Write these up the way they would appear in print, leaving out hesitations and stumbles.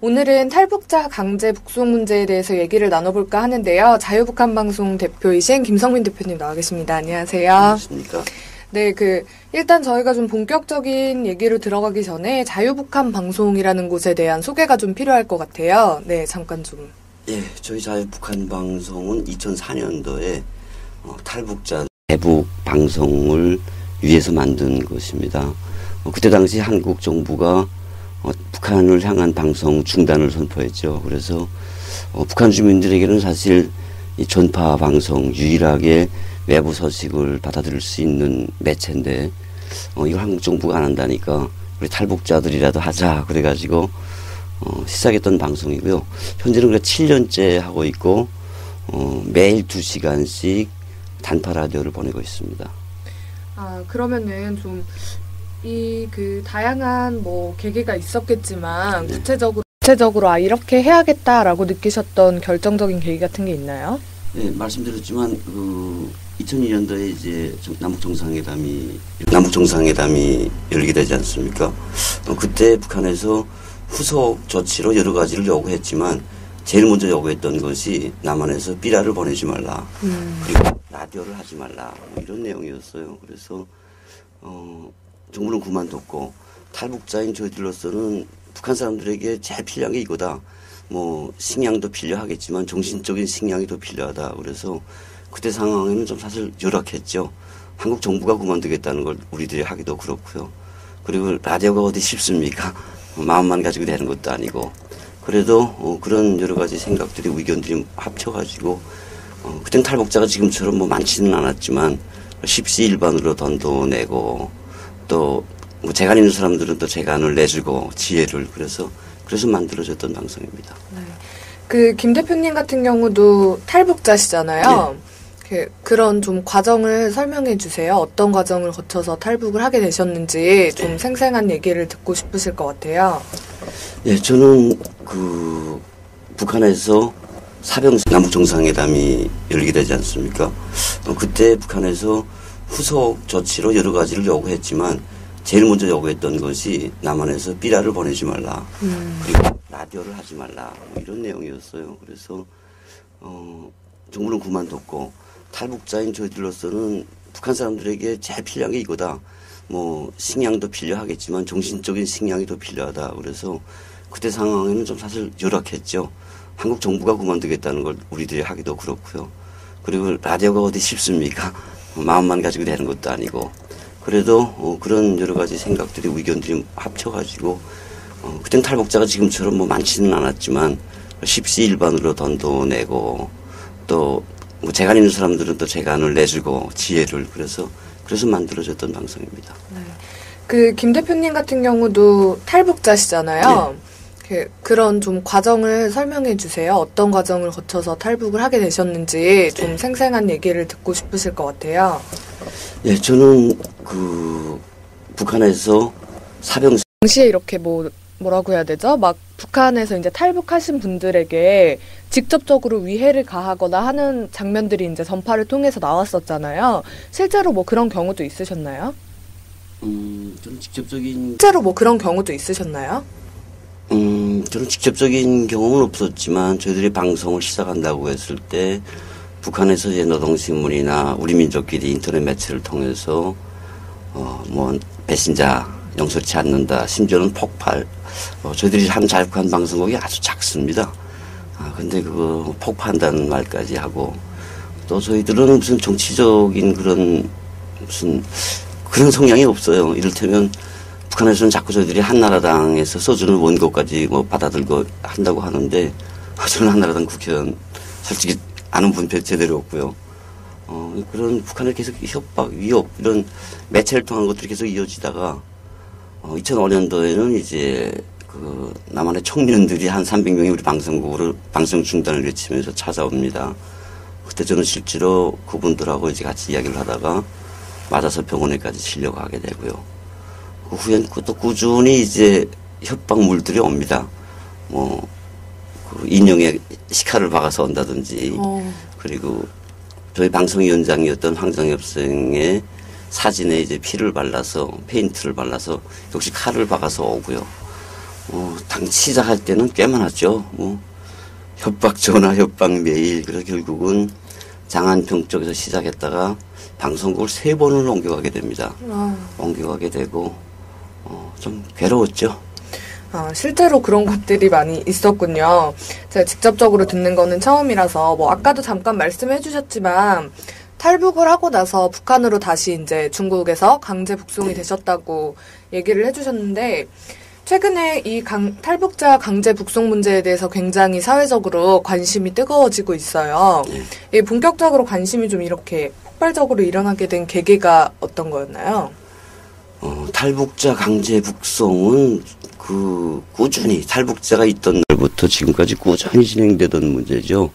오늘은 탈북자 강제 북송 문제에 대해서 얘기를 나눠볼까 하는데요. 자유북한방송 대표이신 김성민 대표님 나와 계십니다. 안녕하세요. 안녕하십니까. 네, 일단 저희가 좀 본격적인 얘기로 들어가기 전에 자유북한방송이라는 곳에 대한 소개가 좀 필요할 것 같아요. 네, 잠깐 좀. 예, 저희 자유북한방송은 2004년도에 탈북자 대북 방송을 위해서 만든 것입니다. 그때 당시 한국 정부가 북한을 향한 방송 중단을 선포했죠. 그래서 북한 주민들에게는 사실 이 전파 방송 유일하게 외부 소식을 받아들일 수 있는 매체인데 이걸 한국 정부가 안 한다니까 우리 탈북자들이라도 하자 그래가지고 시작했던 방송이고요. 현재는 그래 7년째 하고 있고 매일 2시간씩 단파 라디오를 보내고 있습니다. 아, 그러면은 좀 다양한 계기가 있었겠지만, 네. 구체적으로 이렇게 해야겠다라고 느끼셨던 결정적인 계기 같은 게 있나요? 네, 말씀드렸지만, 2002년도에 이제 남북 정상회담이 열리게 되지 않습니까? 그때 북한에서 후속 조치로 여러 가지를 요구했지만, 제일 먼저 요구했던 것이 남한에서 삐라를 보내지 말라. 그리고 라디오를 하지 말라. 이런 내용이었어요. 그래서, 정부는 그만뒀고 탈북자인 저희들로서는 북한 사람들에게 제일 필요한 게 이거다. 식량도 필요하겠지만 정신적인 식량이 더 필요하다. 그래서 그때 상황에는 좀 사실 열악했죠. 한국 정부가 그만두겠다는 걸 우리들이 하기도 그렇고요. 그리고 라디오가 어디 쉽습니까? 마음만 가지고 되는 것도 아니고. 그래도 그런 여러 가지 생각들이 의견들이 합쳐가지고 그땐 탈북자가 지금처럼 많지는 않았지만 십시일반으로 돈도 내고 또 재간 있는 사람들은 또 재간을 내주고 지혜를 그래서 만들어졌던 방송입니다. 네. 김 대표님 같은 경우도 탈북자시잖아요. 네. 그런 좀 과정을 설명해 주세요. 어떤 과정을 거쳐서 탈북을 하게 되셨는지 좀 생생한 얘기를 듣고 싶으실 것 같아요. 예, 저는 북한에서 남북 정상회담이 열리게 되지 않습니까? 그때 북한에서 후속 조치로 여러 가지를 요구했지만 제일 먼저 요구했던 것이 남한에서 삐라를 보내지 말라. 그리고 라디오를 하지 말라. 이런 내용이었어요. 그래서 정부는 그만뒀고 탈북자인 저희들로서는 북한 사람들에게 제일 필요한 게 이거다. 식량도 필요하겠지만 정신적인 식량이 더 필요하다. 그래서 그때 상황에는 좀 사실 열악했죠. 한국 정부가 그만두겠다는 걸 우리들이 하기도 그렇고요. 그리고 라디오가 어디 쉽습니까? 마음만 가지고 되는 것도 아니고. 그래도 그런 여러 가지 생각들이 의견들이 합쳐가지고 그땐 탈북자가 지금처럼 많지는 않았지만 십시일반으로 돈도 내고 또 재간 있는 사람들은 또 재간을 내주고 지혜를 그래서 만들어졌던 방송입니다. 네. 김 대표님 같은 경우도 탈북자시잖아요. 네. 그런 좀 과정을 설명해 주세요. 어떤 과정을 거쳐서 탈북을 하게 되셨는지 좀 생생한 얘기를 듣고 싶으실 것 같아요. 예, 저는 북한에서 당시에 이렇게 뭐라고 해야 되죠? 북한에서 이제 탈북하신 분들에게 직접적으로 위해를 가하거나 하는 장면들이 이제 전파를 통해서 나왔었잖아요. 실제로 그런 경우도 있으셨나요? 저는 직접적인 저는 직접적인 경험은 없었지만 저희들이 방송을 시작한다고 했을 때 북한에서 이제 노동신문이나 우리 민족끼리 인터넷 매체를 통해서 배신자 용서치 않는다. 심지어는 폭발. 저희들이 한 자유북한 방송국이 아주 작습니다. 근데 그거 폭파한다는 말까지 하고 또 저희들은 무슨 정치적인 그런 성향이 없어요. 이를테면 북한에서는 자꾸 저희들이 한나라당에서 써주는 원고까지 받아들고 한다고 하는데 저는 한나라당 국회의원 솔직히 아는 분 제대로 없고요. 그런 북한을 계속 협박, 위협 이런 매체를 통한 것들이 계속 이어지다가 2005년도에는 이제 남한의 청년들이 한 300명이 우리 방송국으로 방송 중단을 외치면서 찾아옵니다. 그때 저는 실제로 그분들하고 이제 같이 이야기를 하다가 맞아서 병원에까지 실려가게 되고요. 그 후엔 또 꾸준히 이제 협박물들이 옵니다. 인형에 식칼을 박아서 온다든지, 그리고 저희 방송위원장이었던 황정엽 선생의 사진에 이제 피를 발라서, 페인트를 발라서 역시 칼을 박아서 오고요. 당 시작할 때는 꽤 많았죠. 협박 전화, 협박 메일. 그래서 결국은 장안평 쪽에서 시작했다가 방송국을 3번을 옮겨가게 됩니다. 옮겨가게 되고 좀 괴로웠죠. 실제로 그런 것들이 많이 있었군요. 제가 직접적으로 듣는 거는 처음이라서 아까도 잠깐 말씀해 주셨지만 탈북을 하고 나서 북한으로 다시 이제 중국에서 강제 북송이 되셨다고 얘기를 해주셨는데 최근에 이 탈북자 강제 북송 문제에 대해서 굉장히 사회적으로 관심이 뜨거워지고 있어요. 이 본격적으로 관심이 좀 이렇게 폭발적으로 일어나게 된 계기가 어떤 거였나요? 탈북자 강제 북송은 꾸준히 탈북자가 있던 날부터 지금까지 꾸준히 진행되던 문제죠.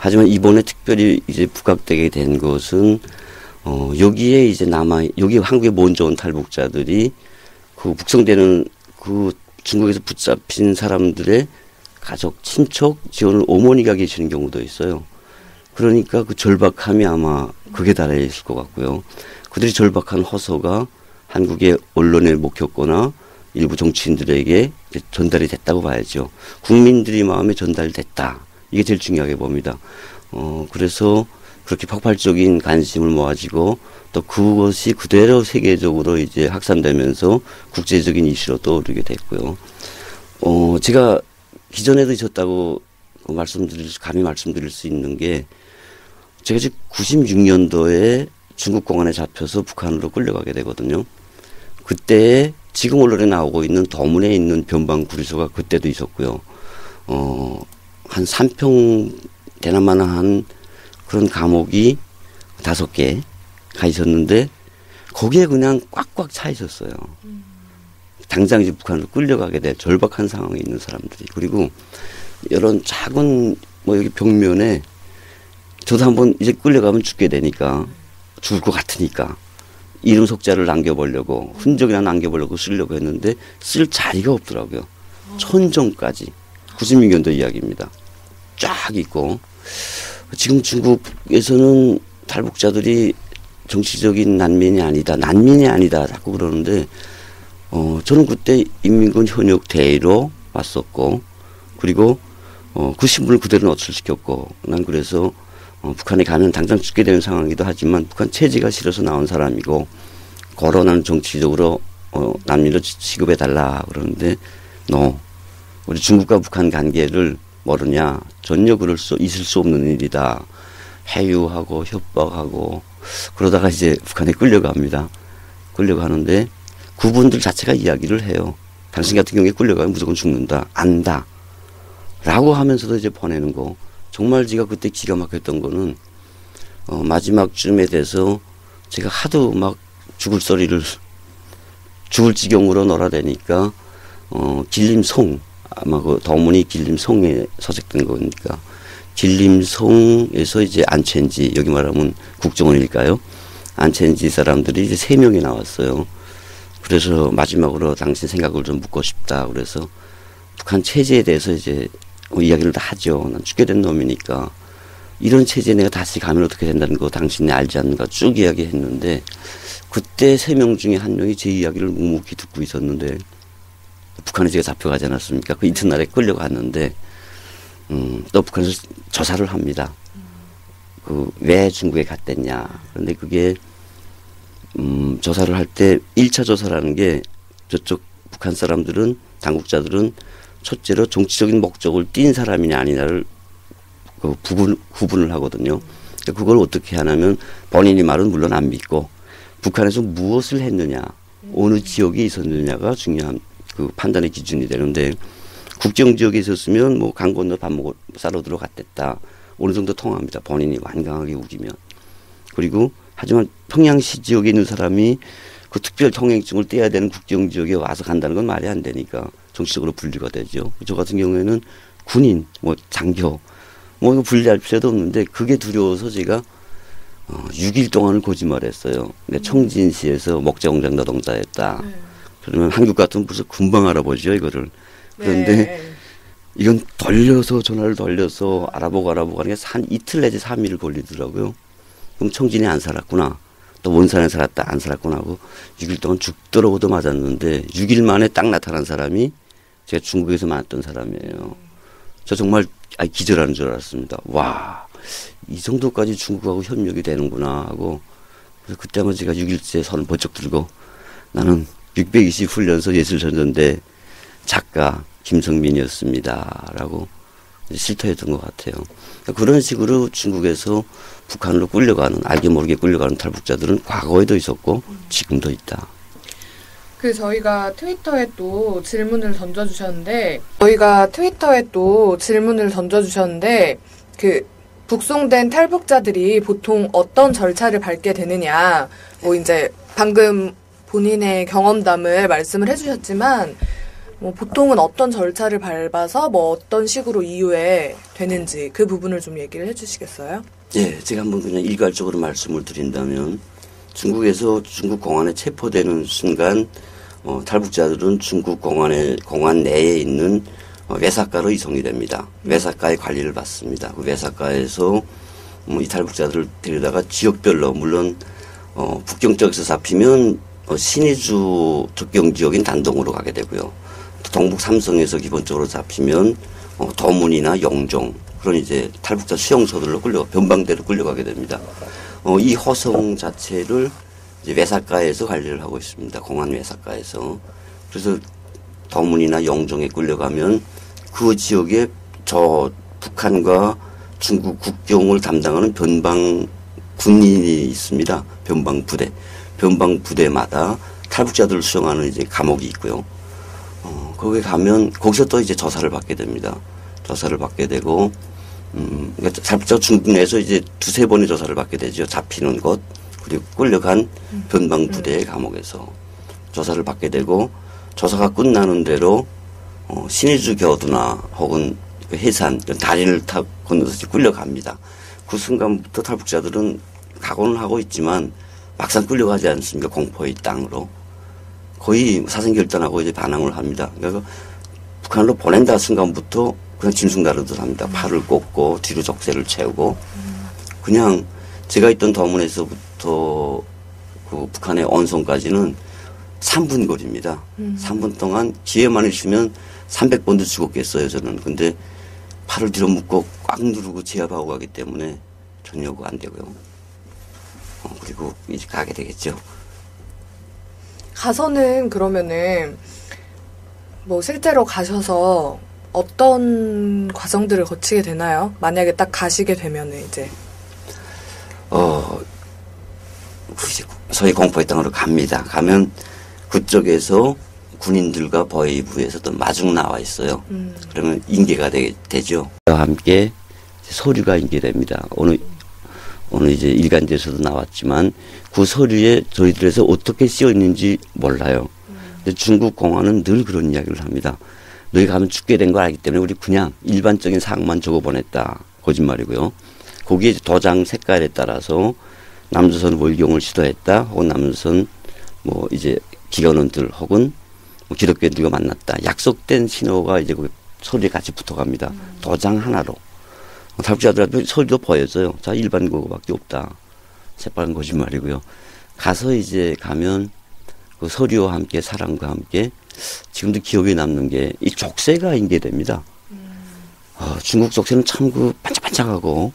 하지만 이번에 특별히 이제 부각되게 된 것은 여기에 이제 여기 한국에 먼저 온 탈북자들이 북송되는 중국에서 붙잡힌 사람들의 가족, 친척, 지원을 어머니가 계시는 경우도 있어요. 그러니까 그 절박함이 아마 극에 달해 있을 것 같고요. 그들이 절박한 호소가 한국의 언론에 먹혔거나 일부 정치인들에게 전달이 됐다고 봐야죠. 국민들이 마음에 전달됐다. 이게 제일 중요하게 봅니다. 그래서 그렇게 폭발적인 관심을 모아지고 또 그것이 그대로 세계적으로 이제 확산되면서 국제적인 이슈로 떠오르게 됐고요. 제가 기존에도 있었다고 감히 말씀드릴 수 있는 게 제가 지금 96년도에 중국 공안에 잡혀서 북한으로 끌려가게 되거든요. 그때 지금 언론에 나오고 있는 더문에 있는 변방구리소가 그때도 있었고요. 한 3평 되나마나한 그런 감옥이 5개가 있었는데 거기에 그냥 꽉꽉 차 있었어요. 당장 이제 북한으로 끌려가게 될 절박한 상황에 있는 사람들이. 그리고 이런 작은 여기 벽면에 저도 한번 이제 끌려가면 죽게 되니까 죽을 것 같으니까 이름 속자를 남겨보려고 흔적이나 남겨보려고 쓰려고 했는데 쓸 자리가 없더라고요. 천정까지 96년도 이야기입니다. 쫙 있고 지금 중국에서는 탈북자들이 정치적인 난민이 아니다 자꾸 그러는데 저는 그때 인민군 현역 대위로 왔었고 그리고 그 신분을 그대로 노출시켰고 난 그래서 북한에 가면 당장 죽게 되는 상황이기도 하지만 북한 체제가 싫어서 나온 사람이고 거론하는 정치적으로 난민으로 취급해달라 그러는데 우리 중국과 북한 관계를 모르냐 전혀 있을 수 없는 일이다. 해유하고 협박하고 그러다가 이제 북한에 끌려갑니다. 끌려가는데 그분들 자체가 이야기를 해요. 당신 같은 경우에 끌려가면 무조건 죽는다. 안다. 라고 하면서도 이제 보내는 거. 정말 제가 그때 기가 막혔던 거는 마지막쯤에 돼서 제가 하도 막 죽을 지경으로 놀아대니까 길림송 아마 그 더문이 길림송에 서식된 거니까 길림송에서 이제 안첸지 여기 말하면 국정원일까요? 안첸지 사람들이 이제 3명이 나왔어요. 그래서 마지막으로 당신 생각을 좀 묻고 싶다. 그래서 북한 체제에 대해서 이제 이야기를 다 하죠. 난 죽게 된 놈이니까 이런 체제에 내가 다시 가면 어떻게 된다는 거 당신이 알지 않는가 쭉 이야기했는데 그때 3명 중에 1명이 제 이야기를 묵묵히 듣고 있었는데 북한에 제가 잡혀가지 않았습니까? 그 이튿날에 끌려갔는데 또 북한에서 조사를 합니다. 왜 중국에 갔댔냐. 그런데 그게 조사를 할 때 1차 조사라는 게 저쪽 북한 사람들은 당국자들은 첫째로 정치적인 목적을 띈 사람이냐 아니냐를 구분을 하거든요. 그걸 어떻게 하냐면 본인이 말은 물론 안 믿고 북한에서 무엇을 했느냐 어느 지역에 있었느냐가 중요한 그 판단의 기준이 되는데 국정 지역에 있었으면 뭐 강 건너 밥 먹고 싸러 들어갔댔다. 어느 정도 통합니다. 본인이 완강하게 우기면. 그리고 하지만 평양시 지역에 있는 사람이 그 특별 통행증을 떼야 되는 국정 지역에 와서 간다는 건 말이 안 되니까 정치적으로 분리가 되죠. 저 같은 경우에는 군인, 장교, 이거 분리할 필요도 없는데 그게 두려워서 제가 6일 동안을 거짓말했어요. 근데 청진시에서 목재공장 노동자였다. 그러면 한국 같으면 벌써 금방 알아보죠, 이거를. 그런데 이건 전화를 돌려서 알아보고 하는 게 한 이틀 내지 3일을 걸리더라고요. 그럼 청진이 안 살았구나. 또 원산에 살았다 안 살았구나 하고 6일 동안 죽더라고도 맞았는데 6일 만에 딱 나타난 사람이 제가 중국에서 만났던 사람이에요. 저 정말 기절하는 줄 알았습니다. 와, 이 정도까지 중국하고 협력이 되는구나 하고, 그래서 그때 한번 제가 6.1제 선을 번쩍 들고 나는 620 훈련소 예술전전대 작가 김성민이었습니다 라고 실토했던 것 같아요. 그런 식으로 중국에서 북한으로 끌려가는, 알게 모르게 끌려가는 탈북자들은 과거에도 있었고 지금도 있다. 저희가 트위터에 또 질문을 던져주셨는데, 북송된 탈북자들이 보통 어떤 절차를 밟게 되느냐, 이제 방금 본인의 경험담을 말씀을 해주셨지만, 보통은 어떤 절차를 밟아서 어떤 식으로 이후에 되는지 그 부분을 좀 얘기를 해주시겠어요? 예, 제가 한번 그냥 일괄적으로 말씀을 드린다면, 중국에서 중국 공안에 체포되는 순간 탈북자들은 중국 공안 내에 있는 외사과로 이송이 됩니다. 외사과의 관리를 받습니다. 그 외사과에서 이 탈북자들을 데려다가 지역별로, 물론 북경 쪽에서 잡히면 신의주 접경 지역인 단동으로 가게 되고요. 동북 삼성에서 기본적으로 잡히면 도문이나 영종, 그런 이제 탈북자 수용소들로 변방대로 끌려가게 됩니다. 이 호송 자체를 이제 외사과에서 관리를 하고 있습니다. 공안 외사과에서. 그래서 도문이나 영종에 끌려가면 그 지역에 북한과 중국 국경을 담당하는 변방 군인이 있습니다. 변방 부대. 변방 부대마다 탈북자들을 수용하는 이제 감옥이 있고요. 거기에 가면 거기서 또 이제 조사를 받게 됩니다. 조사를 받게 되고, 그러니까 탈북자 중국 내에서 이제 두세 번의 조사를 받게 되죠. 잡히는 곳, 그리고 끌려간 변방 부대의 감옥에서 조사를 받게 되고, 조사가 끝나는 대로 신의주 교두나 혹은 그 해산, 다리를 타 건너서 끌려갑니다. 그 순간부터 탈북자들은 각오는 하고 있지만 막상 끌려가지 않습니까? 공포의 땅으로. 거의 사생결단하고 이제 반항을 합니다. 그러니까 북한으로 보낸다 순간부터 그냥 짐승 다루듯 합니다. 팔을 꽂고 뒤로 족쇄를 채우고 그냥 제가 있던 도문에서부터 그 북한의 언성까지는 3분 거리입니다. 3분 동안 기회만 있으면 300번도 죽었겠어요, 저는. 근데 팔을 뒤로 묶고 꽉 누르고 제압하고 가기 때문에 전혀 안 되고요. 그리고 이제 가게 되겠죠. 가서는 그러면은 실제로 가셔서 어떤 과정들을 거치게 되나요? 만약에 딱 가시게 되면은 이제 소위 공포의 땅으로 갑니다. 가면 그쪽에서 군인들과 보위부에서 또 마중 나와 있어요. 그러면 인계가 되죠. 그와 함께 서류가 인계됩니다. 오늘 이제 일간지에서도 나왔지만 그 서류에 저희들에서 어떻게 쓰여 있는지 몰라요. 근데 중국 공안은 늘 그런 이야기를 합니다. 너희 가면 죽게 된 걸 알기 때문에 우리 그냥 일반적인 사항만 적어 보냈다. 거짓말이고요. 거기에 도장 색깔에 따라서 남조선 월경을 시도했다. 혹은 남조선 이제 기관원들 혹은 기독교인들과 만났다. 약속된 신호가 이제 그 서류에 같이 붙어갑니다. 도장 하나로. 탈북자들한테 서류도 보여져요. 자, 일반 그거밖에 없다. 새빨간 거짓말이고요. 가서 이제 가면 그 서류와 함께 사람과 함께 지금도 기억에 남는 게 이 족쇄가 인계됩니다. 중국 족쇄는 참 반짝반짝하고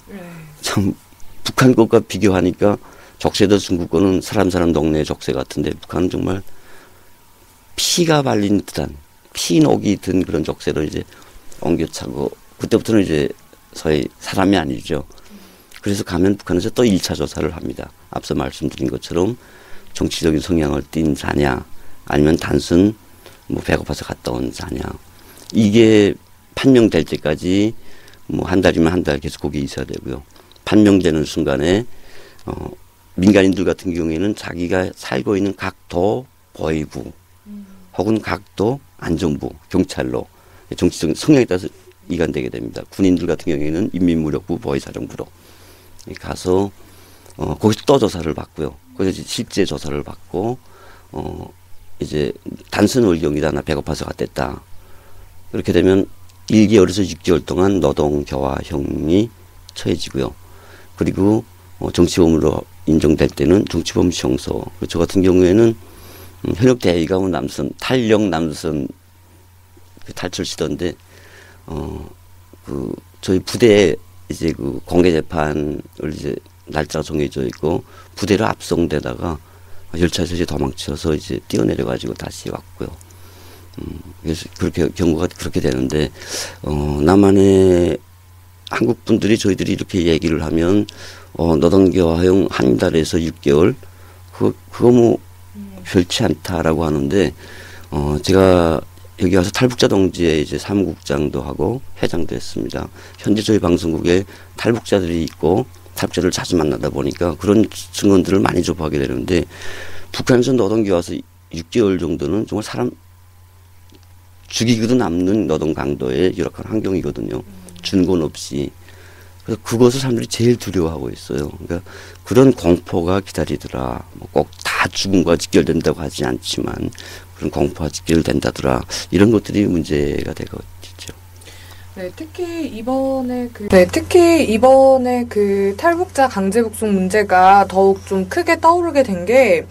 참 북한 것과 비교하니까 족쇄도 중국 거는 사람 동네의 족쇄 같은데 북한은 정말 피가 발린 듯한 피녹이 든 그런 족쇄로 이제 옮겨차고 그때부터는 이제 소위 사람이 아니죠. 그래서 가면 북한에서 또 1차 조사를 합니다. 앞서 말씀드린 것처럼 정치적인 성향을 띤 자냐 아니면 단순 배고파서 갔다 온 자냐. 이게 판명될 때까지 한 달이면 한 달 계속 거기 있어야 되고요. 판명되는 순간에 민간인들 같은 경우에는 자기가 살고 있는 각 도 보위부 혹은 각 도 안전부 경찰로 정치적인 성향에 따라서 이관되게 됩니다. 군인들 같은 경우에는 인민무력부 보위사령부로 가서 거기서 또 조사를 받고요. 거기서 실제 조사를 받고 이제 단순 월경이다. 나 배고파서 갔댔다. 그렇게 되면 1개월에서 6개월 동안 노동교화형이 처해지고요. 그리고 정치범으로 인정될 때는 정치범 수용소. 저 같은 경우에는 현역 대의가 남선 탈영 남선 탈출시던데 저희 부대에 이제 그 공개 재판을 이제 날짜가 정해져 있고 부대를 압송되다가 열차에서 이제 도망쳐서 이제 뛰어내려 가지고 다시 왔고요. 그래서 그렇게 경우가 그렇게 되는데 남한의 한국 분들이 저희들이 이렇게 얘기를 하면 노동기화 허용 한 달에서 6개월 그거 뭐 별치 않다라고 하는데 제가 여기 와서 탈북자 동지회 이제 사무국장도 하고 회장도 했습니다. 현재 저희 방송국에 탈북자들이 있고 탈북자들을 자주 만나다 보니까 그런 증언들을 많이 접하게 되는데 북한에서 노동기 와서 6개월 정도는 정말 사람 죽이기도 남는 노동 강도의 열악한 환경이거든요. 준권 없이. 그래서 그것을 사람들이 제일 두려워하고 있어요. 그러니까 그런 공포가 기다리더라. 뭐 꼭 다 죽음과 직결된다고 하지 않지만 그런 공포가 직결된다더라. 이런 것들이 문제가 되겠죠. 네, 특히 이번에 그 탈북자 강제 북송 문제가 더욱 좀 크게 떠오르게 된 게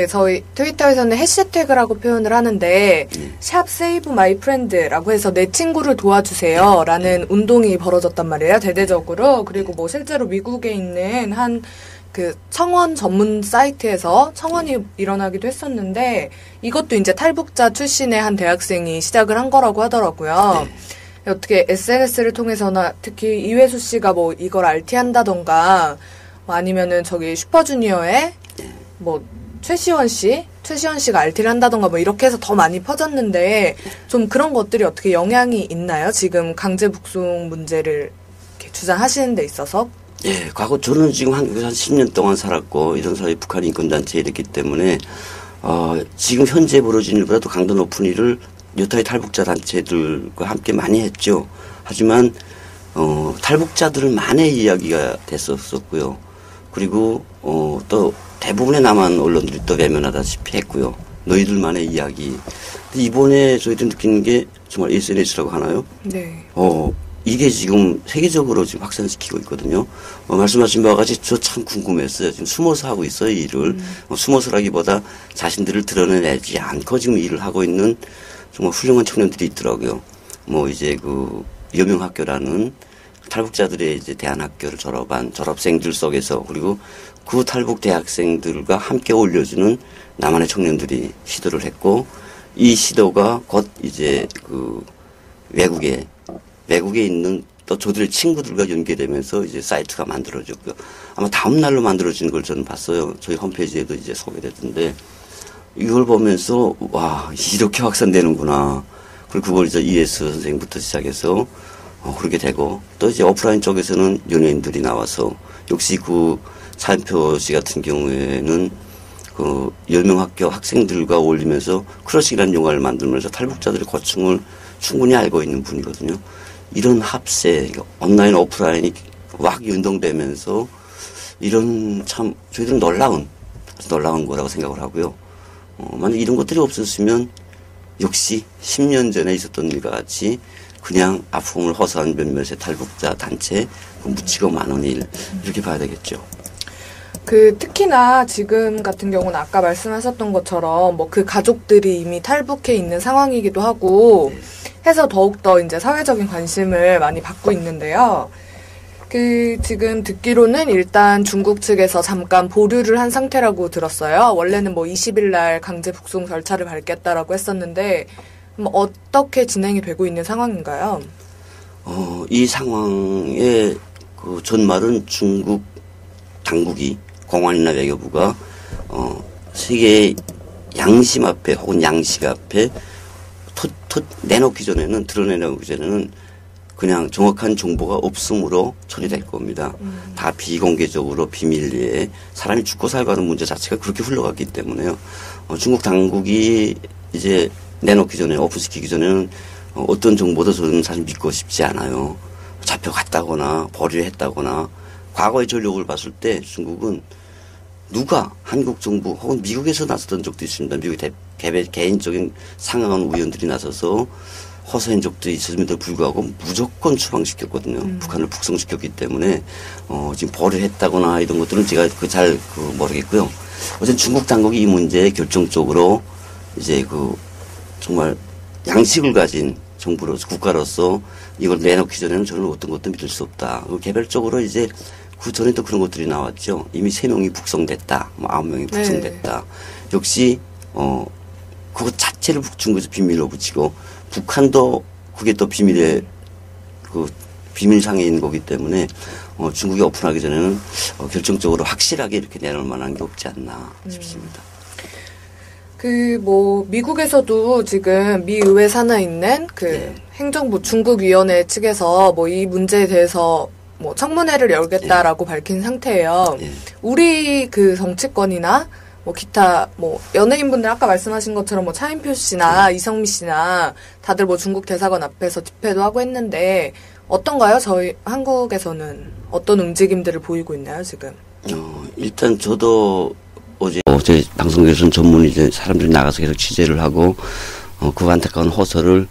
저희 트위터에서는 해시태그라고 표현을 하는데 샵 세이브 마이 프렌드라고 해서 내 친구를 도와주세요 라는 운동이 벌어졌단 말이에요, 대대적으로. 그리고 뭐 실제로 미국에 있는 한 그 청원 전문 사이트에서 청원이 일어나기도 했었는데 이것도 이제 탈북자 출신의 한 대학생이 시작을 한 거라고 하더라고요. 어떻게 SNS를 통해서나 특히 이회수 씨가 뭐 이걸 RT한다던가 뭐 아니면은 저기 슈퍼주니어의 뭐 최시원 씨가 RT를 한다던가 뭐 이렇게 해서 더 많이 퍼졌는데 좀 그런 것들이 어떻게 영향이 있나요? 지금 강제 북송 문제를 이렇게 주장하시는 데 있어서? 예, 과거 저는 지금 한국에서 한 10년 동안 살았고 이런 사회 북한 인권단체에 있기 때문에 지금 현재 벌어진 일보다도 강도 높은 일을 여타의 탈북자 단체들과 함께 많이 했죠. 하지만 탈북자들만의 이야기가 됐었고요. 그리고 또 대부분의 남한 언론들이 또 외면하다시피 했고요. 너희들만의 이야기. 근데 이번에 저희들 느끼는 게 정말 SNS라고 하나요? 네. 이게 지금 세계적으로 지금 확산시키고 있거든요. 말씀하신 바와 같이 저 참 궁금했어요. 지금 숨어서 하고 있어요, 이 일을. 숨어서라기보다 자신들을 드러내지 않고 지금 일을 하고 있는 정말 훌륭한 청년들이 있더라고요. 뭐 이제 그 여명학교라는 탈북자들의 이제 대안학교를 졸업한 졸업생들 속에서 그리고 그 탈북 대학생들과 함께 올려주는 남한의 청년들이 시도를 했고 이 시도가 곧 이제 그 외국에 있는 또 저들의 친구들과 연계되면서 이제 사이트가 만들어졌고요. 아마 다음 날로 만들어진 걸 저는 봤어요. 저희 홈페이지에도 이제 소개됐던데 이걸 보면서 와 이렇게 확산되는구나. 그리고 그걸 이제 ES 선생님부터 시작해서 그렇게 되고 또 이제 오프라인 쪽에서는 연예인들이 나와서 역시 그 차인표 씨 같은 경우에는 그 여명학교 학생들과 어울리면서 크러쉬라는 영화를 만들면서 탈북자들의 고충을 충분히 알고 있는 분이거든요. 이런 합세, 온라인, 오프라인이 막 연동되면서 이런 참 저희들은 놀라운 거라고 생각을 하고요. 만약 이런 것들이 없었으면 역시 10년 전에 있었던 일과 같이 그냥 아픔을 호소한 몇몇의 탈북자 단체 묻히고 마는 일 이렇게 봐야 되겠죠. 특히나 지금 같은 경우는 아까 말씀하셨던 것처럼 뭐 그 가족들이 이미 탈북해 있는 상황이기도 하고 해서 더욱더 이제 사회적인 관심을 많이 받고 있는데요. 지금 듣기로는 일단 중국 측에서 잠깐 보류를 한 상태라고 들었어요. 원래는 뭐 20일 날 강제 북송 절차를 밟겠다라고 했었는데 어떻게 진행이 되고 있는 상황인가요? 이 상황의 그 전말은 중국 당국이 공안이나 외교부가 세계의 양심 앞에 혹은 양식 앞에 내놓기 전에는 드러내놓기 전에는 그냥 정확한 정보가 없음으로 처리될 겁니다. 다 비공개적으로 비밀리에 사람이 죽고 살고 하는 문제 자체가 그렇게 흘러갔기 때문에요. 중국 당국이 이제 내놓기 전에 오픈시키기 전에는 어떤 정보도 저는 사실 믿고 싶지 않아요. 잡혀갔다거나 보류했다거나 과거의 전력을 봤을 때 중국은 누가 한국 정부 혹은 미국에서 나섰던 적도 있습니다. 미국의 개인적인 상황한 의원들이 나서서 호소한 적도 있음에도 불구하고 무조건 추방시켰거든요. 북한을 북송시켰기 때문에 지금 보류했다거나 이런 것들은 제가 잘 모르겠고요. 어쨌든 중국 당국이 이 문제에 결정적으로 이제 정말 양식을 가진 정부로서 국가로서 이걸 내놓기 전에는 저는 어떤 것도 믿을 수 없다. 개별적으로 이제 그 전에 또 그런 것들이 나왔죠. 이미 3명이 북송됐다. 뭐 9명이 북송됐다. 네. 역시 그것 자체를 중국에서 비밀로 붙이고 북한도 그게 또 비밀의 그 비밀상에 있는 거기 때문에 중국이 오픈하기 전에는 결정적으로 확실하게 이렇게 내놓을 만한 게 없지 않나 싶습니다. 미국에서도 지금 미 의회 산하에 있는 네. 행정부 중국위원회 측에서 이 문제에 대해서 청문회를 열겠다라고 네. 밝힌 상태예요. 네. 우리 정치권이나 기타 연예인분들 아까 말씀하신 것처럼 차인표 씨나 네. 이성미 씨나 다들 중국 대사관 앞에서 집회도 하고 했는데 어떤가요? 저희 한국에서는 어떤 움직임들을 보이고 있나요, 지금? 일단 저도 어제 저희 방송국에서는 전문 이제 사람들이 나가서 계속 취재를 하고 그 안타까운 호소를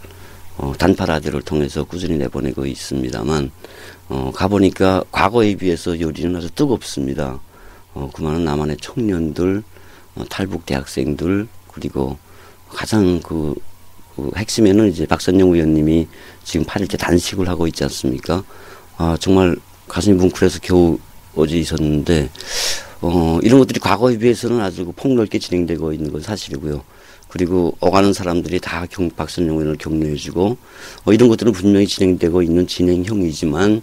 단파 라디오를 통해서 꾸준히 내보내고 있습니다만 가보니까 과거에 비해서 요리는 아주 뜨겁습니다. 그 많은 남한의 청년들, 탈북 대학생들 그리고 가장 그 핵심에는 이제 박선영 의원님이 지금 8일째 단식을 하고 있지 않습니까? 정말 가슴이 뭉클해서 겨우 어제 있었는데 이런 것들이 과거에 비해서는 아주 폭넓게 진행되고 있는 건 사실이고요. 그리고 오가는 사람들이 다 박선영 의원을 격려해주고 이런 것들은 분명히 진행되고 있는 진행형이지만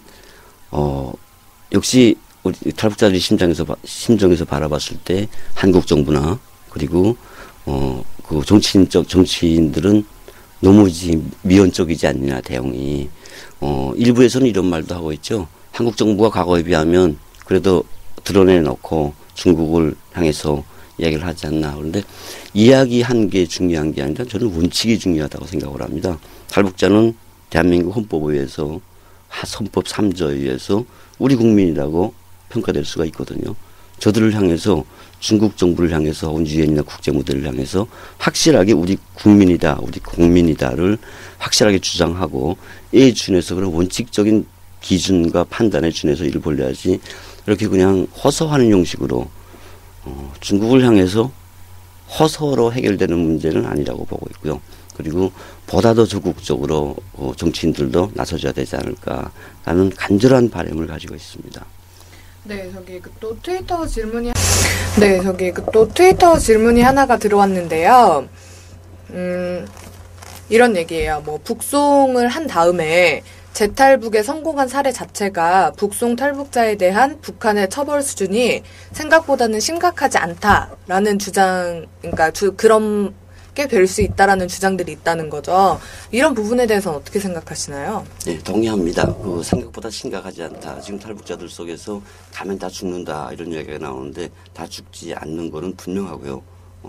역시 우리 탈북자들이 심정에서 바라봤을 때 한국 정부나 그리고 그 정치인들은 너무 미온적이지 않느냐 대응이 일부에서는 이런 말도 하고 있죠. 한국 정부가 과거에 비하면 그래도 드러내놓고 중국을 향해서 이야기를 하지 않나. 그런데 이야기한 게 중요한 게 아니라 저는 원칙이 중요하다고 생각을 합니다. 탈북자는 대한민국 헌법에 의해서 헌법 3조에 의해서 우리 국민이라고 평가될 수가 있거든요. 저들을 향해서 중국 정부를 향해서 유엔이나 국제무대를 향해서 확실하게 우리 국민이다, 우리 국민이다를 확실하게 주장하고 이에 준해서 그런 원칙적인 기준과 판단에 준해서 일을 벌려야지 이렇게 그냥 허서하는 형식으로 중국을 향해서 허서로 해결되는 문제는 아니라고 보고 있고요. 그리고 보다 더 적극적으로 정치인들도 나서줘야 되지 않을까라는 간절한 바람을 가지고 있습니다. 네, 또 트위터 질문이 하나가 들어왔는데요. 이런 얘기예요. 북송을 한 다음에 재탈북에 성공한 사례 자체가 북송 탈북자에 대한 북한의 처벌 수준이 생각보다는 심각하지 않다라는 주장, 그러니까 그런 게 될 수 있다라는 주장들이 있다는 거죠. 이런 부분에 대해서는 어떻게 생각하시나요? 네, 동의합니다. 생각보다 심각하지 않다. 지금 탈북자들 속에서 가면 다 죽는다 이런 이야기가 나오는데 다 죽지 않는 거는 분명하고요.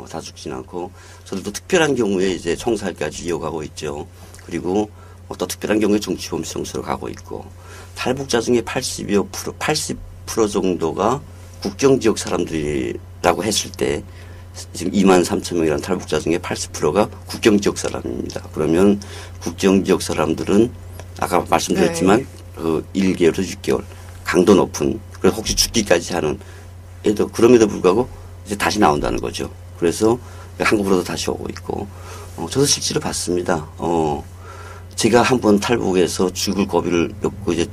다 죽지는 않고 저들도 특별한 경우에 이제 총살까지 이어가고 있죠. 그리고 또 특별한 경우에 정치범 형사로 가고 있고 탈북자 중에 80% 정도가 국경지역 사람들이라고 했을 때 지금 23,000명이라는 탈북자 중에 80%가 국경지역 사람입니다. 그러면 국경지역 사람들은 아까 말씀드렸지만 네. 1개월에서 6개월 강도 높은 그래서 혹시 죽기까지 하는 그럼에도 불구하고 이제 다시 나온다는 거죠. 그래서 한국으로도 다시 오고 있고 저도 실제로 봤습니다. 제가 한번 탈북해서 죽을 고비를 겪고 이제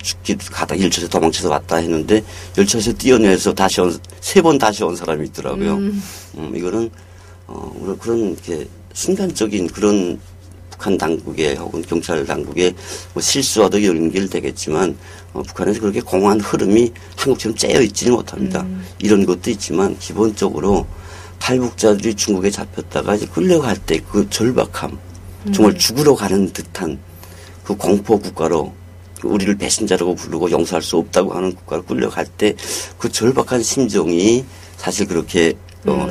가다 열차에서 도망쳐서 왔다 했는데 열차에서 뛰어내서 세 번 다시 온 사람이 있더라고요. 이거는 그런 이렇게 순간적인 그런 북한 당국의 혹은 경찰 당국의 실수와도 연결되겠지만 북한에서 그렇게 공허한 흐름이 한국처럼 째여 있지는 못합니다. 이런 것도 있지만 기본적으로 탈북자들이 중국에 잡혔다가 이제 끌려갈 때 그 절박함, 정말 죽으러 가는 듯한 그 공포 국가로 우리를 배신자라고 부르고 용서할 수 없다고 하는 국가로 끌려갈 때 그 절박한 심정이 사실 그렇게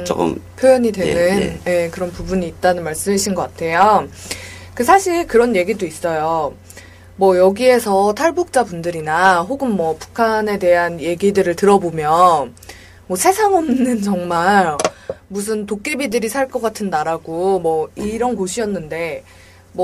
조금 표현이 되는 네, 그런 부분이 있다는 말씀이신 것 같아요. 사실 그런 얘기도 있어요. 여기에서 탈북자 분들이나 혹은 북한에 대한 얘기들을 들어보면 세상 없는 정말 무슨 도깨비들이 살 것 같은 나라고 이런 곳이었는데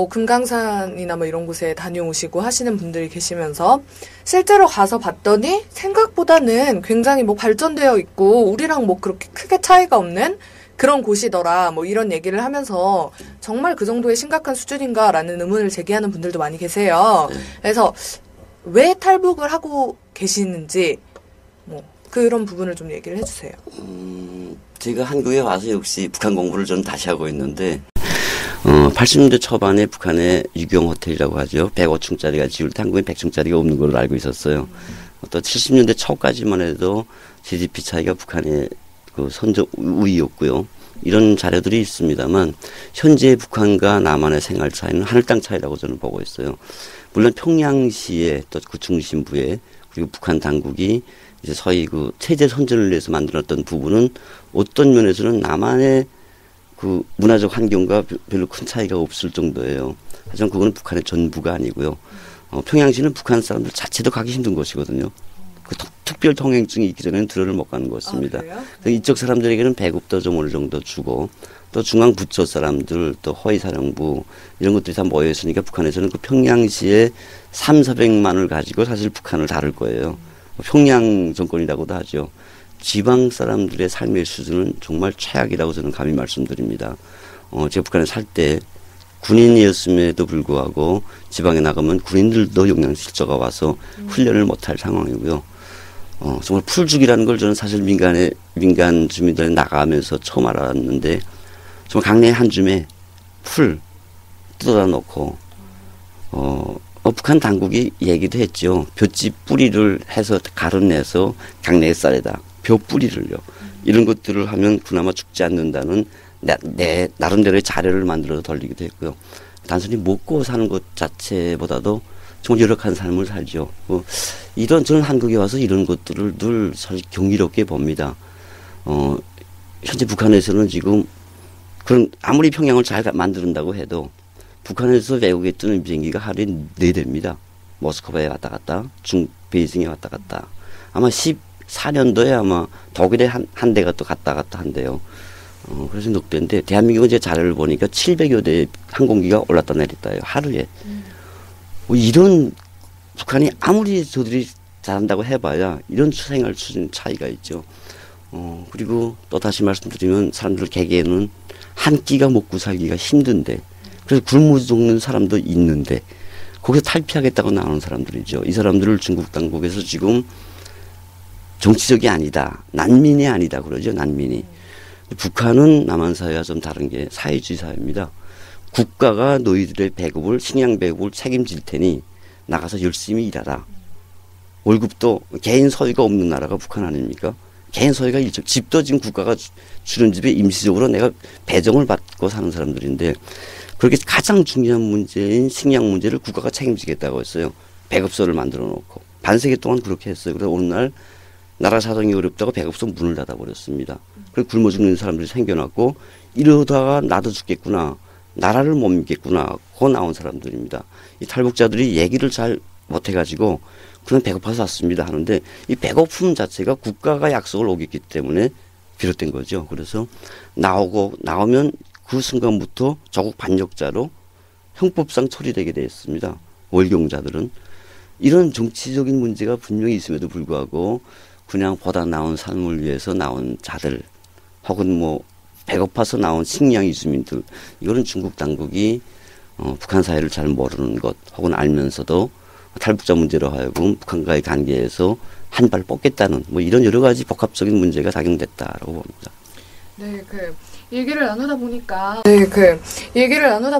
금강산이나 이런 곳에 다녀오시고 하시는 분들이 계시면서 실제로 가서 봤더니 생각보다는 굉장히 발전되어 있고 우리랑 그렇게 크게 차이가 없는 그런 곳이더라 뭐 이런 얘기를 하면서 정말 그 정도의 심각한 수준인가라는 의문을 제기하는 분들도 많이 계세요. 그래서 왜 탈북을 하고 계시는지 뭐 그런 부분을 좀 얘기를 해주세요. 제가 한국에 와서 역시 북한 공부를 좀 다시 하고 있는데 80년대 초반에 북한의 유경 호텔이라고 하죠. 105층짜리가 지을 때 한국엔 100층짜리가 없는 걸로 알고 있었어요. 또 70년대 초까지만 해도 GDP 차이가 북한의 그 선적 우위였고요. 이런 자료들이 있습니다만 현재 북한과 남한의 생활 차이는 하늘 땅 차이라고 저는 보고 있어요. 물론 평양시에 또 그 중심부에 그리고 북한 당국이 이제 소위 그 체제 선전을 위해서 만들었던 부분은 어떤 면에서는 남한의 그 문화적 환경과 별로 큰 차이가 없을 정도예요. 하지만 그거는 북한의 전부가 아니고요. 평양시는 북한 사람들 자체도 가기 힘든 곳이거든요. 그 특별 통행증이 있기 전에는 들어를 못 가는 곳입니다. 이쪽 사람들에게는 배급도 좀 어느 정도 주고 또 중앙 부처 사람들 또 허위사령부 이런 것들이 다 모여 있으니까 북한에서는 그 평양시에 3,400만을 가지고 사실 북한을 다룰 거예요. 평양 정권이라고도 하죠. 지방 사람들의 삶의 수준은 정말 최악이라고 저는 감히 말씀드립니다. 제가 북한에 살 때 군인이었음에도 불구하고 지방에 나가면 군인들도 영양실조가 와서 훈련을 못할 상황이고요. 정말 풀죽이라는 걸 저는 사실 민간 주민들이 나가면서 처음 알았는데 정말 강내 한 줌에 풀 뜯어다 놓고 북한 당국이 얘기도 했죠. 볏짚 뿌리를 해서 가르내서 강내에 쌀에다 벼 뿌리를요. 이런 것들을 하면 그나마 죽지 않는다는 내 나름대로의 자료를 만들어서 돌리기도 했고요. 단순히 먹고 사는 것 자체보다도 정말 열악한 삶을 살죠. 저는 한국에 와서 이런 것들을 늘 사실 경이롭게 봅니다. 현재 북한에서는 지금 그런 아무리 평양을 잘 만든다고 해도 북한에서 외국에 뜨는 비행기가 하루에 4대입니다. 모스크바에 왔다 갔다, 베이징에 왔다 갔다. 아마 14년도에 아마 독일에 한 대가 또 갔다 갔다 한대요. 그래서 넉 대인데 대한민국은 제 자료를 보니까 700여 대의 항공기가 올랐다 내렸다요. 하루에. 이런 북한이 아무리 저들이 잘한다고 해봐야 이런 생활 수준 차이가 있죠. 그리고 또 다시 말씀드리면 사람들 개개인은 한 끼가 먹고 살기가 힘든데 그래서 굶어 죽는 사람도 있는데 거기서 탈피하겠다고 나오는 사람들이죠. 이 사람들을 중국 당국에서 지금 정치적이 아니다. 난민이 아니다. 그러죠. 난민이. 북한은 남한 사회와 좀 다른 게 사회주의 사회입니다. 국가가 너희들의 배급을 식량 배급을 책임질 테니 나가서 열심히 일하라. 월급도 개인 소유가 없는 나라가 북한 아닙니까? 개인 소유가 집도 지금 국가가 주는 집에 임시적으로 내가 배정을 받고 사는 사람들인데 그렇게 가장 중요한 문제인 식량 문제를 국가가 책임지겠다고 했어요. 배급소를 만들어 놓고. 반세기 동안 그렇게 했어요. 그래서 어느 날 나라 사정이 어렵다고 배급소 문을 닫아버렸습니다. 그리고 굶어 죽는 사람들이 생겨났고 이러다가 나도 죽겠구나. 나라를 못 믿겠구나. 고 나온 사람들입니다. 이 탈북자들이 얘기를 잘 못해가지고 그냥 배고파서 왔습니다 하는데 이 배고픔 자체가 국가가 약속을 어겼기 때문에 비롯된 거죠. 그래서 나오면 그 순간부터 조국 반역자로 형법상 처리되게 되었습니다. 월경자들은. 이런 정치적인 문제가 분명히 있음에도 불구하고 그냥 보다 나은 삶을 위해서 나온 자들 혹은 뭐 배고파서 나온 식량 이주민들 이거는 중국 당국이 북한 사회를 잘 모르는 것 혹은 알면서도 탈북자 문제로 하여금 북한과의 관계에서 한 발 뻗겠다는 뭐 이런 여러 가지 복합적인 문제가 작용됐다라고 봅니다. 네, 얘기를 나누다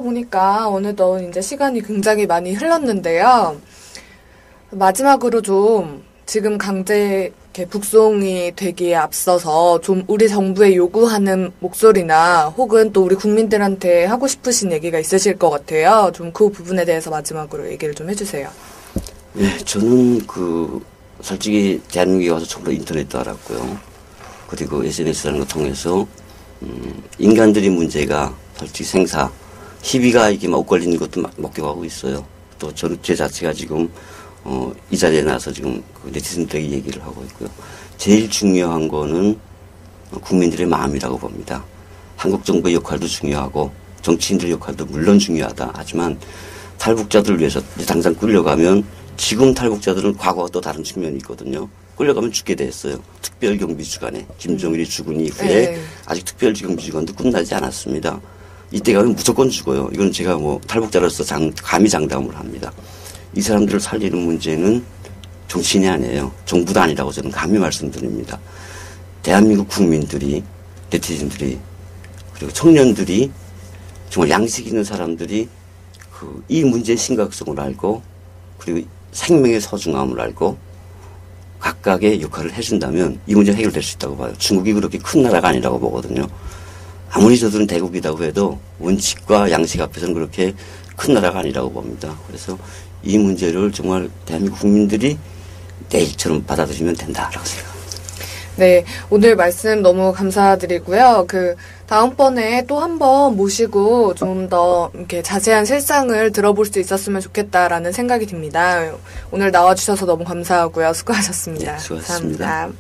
보니까 어느덧 이제 시간이 굉장히 많이 흘렀는데요. 마지막으로 좀 지금 강제 북송이 되기에 앞서서 좀 우리 정부에 요구하는 목소리나 혹은 또 우리 국민들한테 하고 싶으신 얘기가 있으실 것 같아요. 좀 그 부분에 대해서 마지막으로 얘기를 좀 해주세요. 네, 저는 솔직히 대한민국에 와서 처음으로 인터넷도 알았고요. 그리고 SNS라는 걸 통해서 인간들의 문제가 솔직히 시비가 이렇게 막 엇갈리는 것도 목격하고 있어요. 또 저는 제 자체가 지금 이 자리에 나와서 지금 네티즌들에게 얘기를 하고 있고요. 제일 중요한 거는 국민들의 마음이라고 봅니다. 한국 정부의 역할도 중요하고 정치인들의 역할도 물론 중요하다. 하지만 탈북자들을 위해서 당장 끌려가면 지금 탈북자들은 과거와 또 다른 측면이 있거든요. 끌려가면 죽게 됐어요. 특별경비주간에 김정일이 죽은 이후에 아직 특별경비주간도 끝나지 않았습니다. 이때 가면 무조건 죽어요. 이건 제가 뭐 탈북자로서 감히 장담을 합니다. 이 사람들을 살리는 문제는 정치인이 아니에요. 정부도 아니라고 저는 감히 말씀드립니다. 대한민국 국민들이, 네티즌들이, 그리고 청년들이, 정말 양식 있는 사람들이 이 문제의 심각성을 알고, 그리고 생명의 소중함을 알고, 각각의 역할을 해준다면 이 문제 해결될 수 있다고 봐요. 중국이 그렇게 큰 나라가 아니라고 보거든요. 아무리 저들은 대국이라고 해도 원칙과 양식 앞에서는 그렇게 큰 나라가 아니라고 봅니다. 그래서 이 문제를 정말 대한민국 국민들이 내일처럼 받아들이면 된다라고 생각합니다. 네, 오늘 말씀 너무 감사드리고요. 다음번에 또 한 번 모시고 좀 더 이렇게 자세한 실상을 들어볼 수 있었으면 좋겠다라는 생각이 듭니다. 오늘 나와주셔서 너무 감사하고요. 수고하셨습니다. 네, 수고하셨습니다. 감사합니다.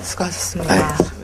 수고하셨습니다.